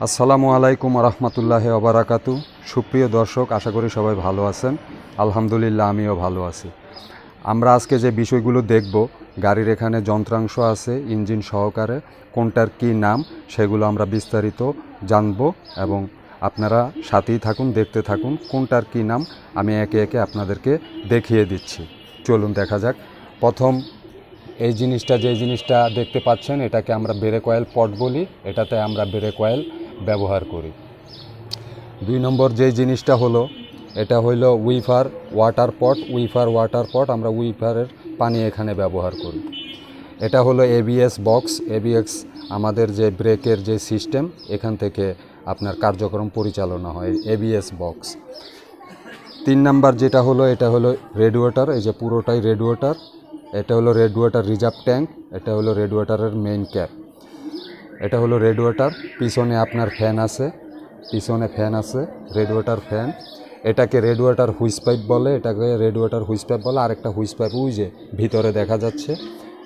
আসসালামু আলাইকুম রহমতুল্লাহি ওয়া বারাকাতু। সুপ্রিয় দর্শক, আশা করি সবাই ভালো আছেন। আলহামদুলিল্লাহ, আমিও ভালো আছি। আমরা আজকে যে বিষয়গুলো দেখব, গাড়ির এখানে যন্ত্রাংশ আছে ইঞ্জিন সহকারে, কোনটার কী নাম সেগুলো আমরা বিস্তারিত জানব এবং আপনারা সাথেই থাকুন, দেখতে থাকুন কোনটার কী নাম আমি একে একে আপনাদেরকে দেখিয়ে দিচ্ছি। চলুন দেখা যাক। প্রথম এই জিনিসটা, যে জিনিসটা দেখতে পাচ্ছেন, এটাকে আমরা ব্রেক অয়েল পট বলি, এটাতে আমরা ব্রেক অয়েল ব্যবহার করি। 2 নম্বর যে জিনিসটা হলো, এটা হইল উইফার ওয়াটার পট। উইফার ওয়াটার পট আমরা উইফারের পানি এখানে ব্যবহার করি। এটা হলো এবিএস বক্স। এবিএস আমাদের যে ব্রেকের যে সিস্টেম, এখান থেকে আপনার কার্যক্রম পরিচালনা হয়, এবিএস বক্স। 3 নাম্বার যেটা হলো, এটা হলো রেডিয়েটর। এই যে পুরোটাই রেডিয়েটর। এটা হলো রেডিয়েটর রিজার্ভ ট্যাঙ্ক। এটা হলো রেডিয়েটরের মেইন ক্যাপ। এটা হলো রেডিয়েটর। পিছনে আপনার ফ্যান আছে, পিছনে ফ্যান আছে, রেডিয়েটর ফ্যান। এটাকে রেডিয়েটর হুইস পাইপ বলে, এটাকে রেডিয়েটর হুইস পাইপ বলে। আরেকটা হুইস পাইপ ওই যে ভিতরে দেখা যাচ্ছে,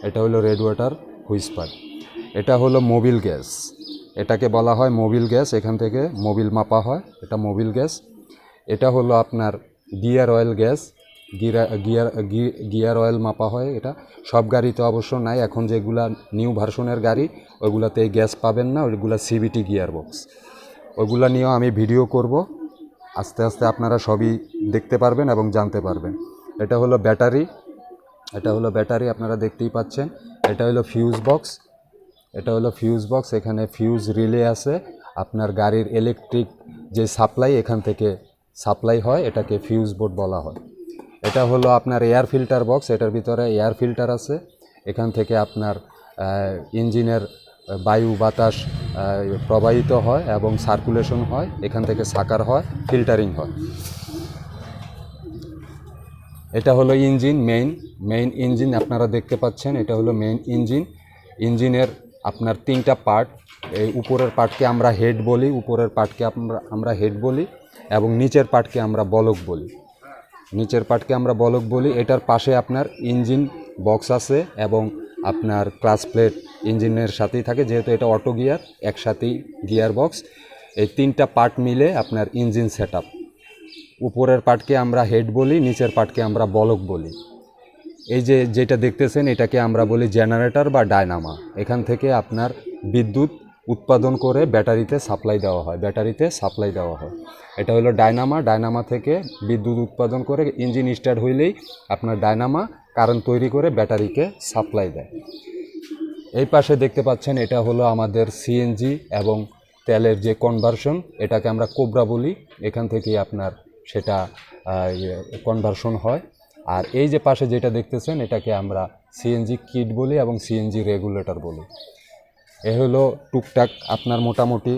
এটা হলো রেডিয়েটর হুইস পাইপ। এটা হলো মোবিল গ্যাস, এটাকে বলা হয় মোবিল গ্যাস। এখান থেকে মোবিল মাপা হয়, এটা মোবিল গ্যাস। এটা হলো আপনার gear oil gas, gear oil মাপা হয়। এটা সব গাড়িতে অবশ্য নাই, এখন যেগুলা নিউ ভার্সনের গাড়ি ওইগুলাতে এই গ্যাস পাবেন না, ওইগুলা সিবিটি গিয়ার বক্স। ওইগুলা নিয়েও আমি ভিডিও করব, আস্তে আস্তে আপনারা সবই দেখতে পারবেন এবং জানতে পারবেন। এটা হলো ব্যাটারি, এটা হলো ব্যাটারি, আপনারা দেখতেই পাচ্ছেন। এটা হলো ফিউজ বক্স, এটা হলো ফিউজ বক্স। এখানে ফিউজ রিলে আছে, আপনার গাড়ির ইলেকট্রিক যে সাপ্লাই, এখান থেকে সাপ্লাই হয়, এটাকে ফিউজ বোর্ড বলা হয়। এটা হলো আপনার এয়ার ফিল্টার বক্স, এটার ভিতরে এয়ার ফিল্টার আছে। এখান থেকে আপনার ইঞ্জিনের বায়ু বাতাস প্রবাহিত হয় এবং সার্কুলেশন হয়, এখান থেকে সাকার হয়, ফিল্টারিং হয়। এটা হলো ইঞ্জিন, মেইন ইঞ্জিন আপনারা দেখতে পাচ্ছেন। এটা হলো মেইন ইঞ্জিন। ইঞ্জিনের আপনার 3টা পার্ট। এই উপরের পার্টকে আমরা হেড বলি, উপরের পার্টকে আমরা হেড বলি, এবং নিচের পার্টকে আমরা বলক বলি, নিচের পার্টকে আমরা বলক বলি। এটার পাশে আপনার ইঞ্জিন বক্স আছে এবং আপনার ক্লাচ প্লেট ইঞ্জিনের সাথেই থাকে, যেহেতু এটা অটো গিয়ার, একসাথেই গিয়ার বক্স। এই 3টা পার্ট মিলে আপনার ইঞ্জিন সেট আপ। উপরের পার্টকে আমরা হেড বলি, নিচের পার্টকে আমরা বলক বলি। এই যে যেটা দেখতেছেন, এটাকে আমরা বলি জেনারেটর বা ডায়নামা। এখান থেকে আপনার বিদ্যুৎ উৎপাদন করে ব্যাটারিতে সাপ্লাই দেওয়া হয়, ব্যাটারিতে সাপ্লাই দেওয়া হয়। এটা হলো ডায়নামা। ডায়নামা থেকে বিদ্যুৎ উৎপাদন করে ইঞ্জিন স্টার্ট হইলেই আপনার ডায়নামা কারেন্ট তৈরি করে ব্যাটারিকে সাপ্লাই দেয়। এই পাশে দেখতে পাচ্ছেন, এটা হলো আমাদের সিএনজি এবং তেলের যে কনভার্সন, এটাকে আমরা কোবরা বলি। এখান থেকেই আপনার সেটা কনভার্সন হয়। আর এই যে পাশে যেটা দেখতেছেন, এটাকে আমরা সিএনজি কিট বলি এবং সিএনজি রেগুলেটর বলি। এ হলো টুকটাক আপনার মোটামুটি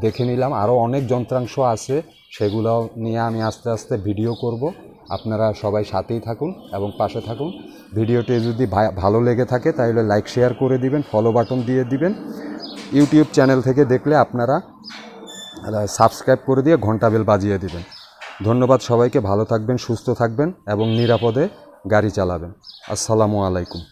দেখে নিলাম। আরও অনেক যন্ত্রাংশ আছে, সেগুলো নিয়ে আমি আস্তে আস্তে ভিডিও করব। আপনারা সবাই সাথেই থাকুন এবং পাশে থাকুন। ভিডিওটি যদি ভালো লেগে থাকে তাহলে লাইক শেয়ার করে দিবেন, ফলো বাটন দিয়ে দিবেন। ইউটিউব চ্যানেল থেকে দেখলে আপনারা সাবস্ক্রাইব করে দিয়ে ঘন্টা বেল বাজিয়ে দিবেন। ধন্যবাদ সবাইকে। ভালো থাকবেন, সুস্থ থাকবেন এবং নিরাপদে গাড়ি চালাবেন। আসসালামু আলাইকুম।